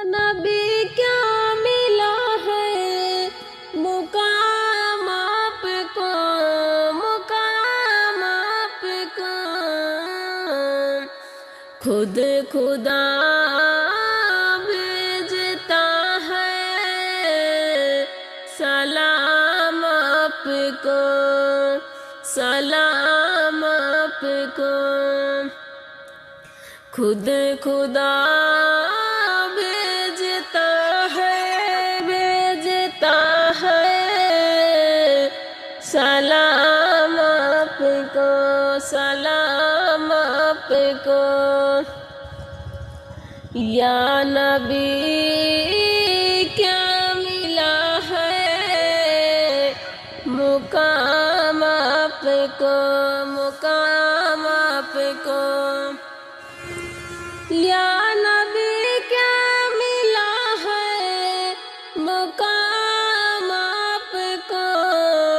नबी क्या मिला है मुकाम आपको, मुकाम आपको। खुद खुदा भेजता है सलाम आपको, सलाम आपको। खुद खुदा भेजता है सलाम आपको, सलाम आपको। या नबी क्या मिला है मुकाम आपको, मुकाम आपको। या नबी क्या मिला है मुकाम आपको,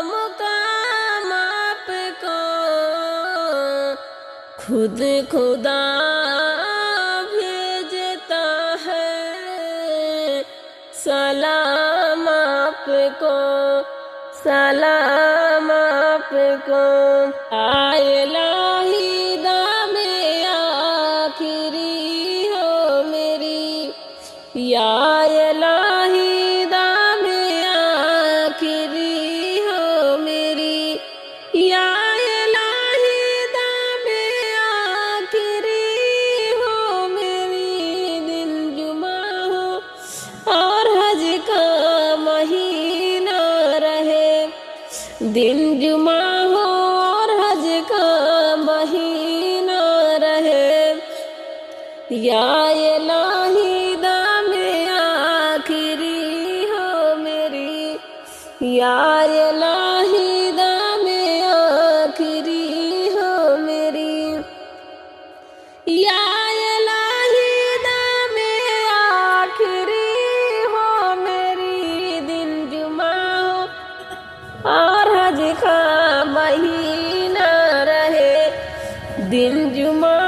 मुकाम आपको। खुद खुदा भेजता है सलाम आपको, सलाम आपको। आए लाही दामे आखिरी हो मेरी, या इलाही दामे आखिरी हो मेरी, या इलाही दामे आखिरी हो मेरी। दिन जुमा हो और हज का महीना रहे, दिन जुमा हो और हज का महीना रहे। या इलाही दामे आखिरी हो मेरी, या इलाही दामे आखिरी हो मेरी, या इलाही दामे आखिरी हो मेरी। दिन जुमा हो और हज का महीना रहे, दिन जुमा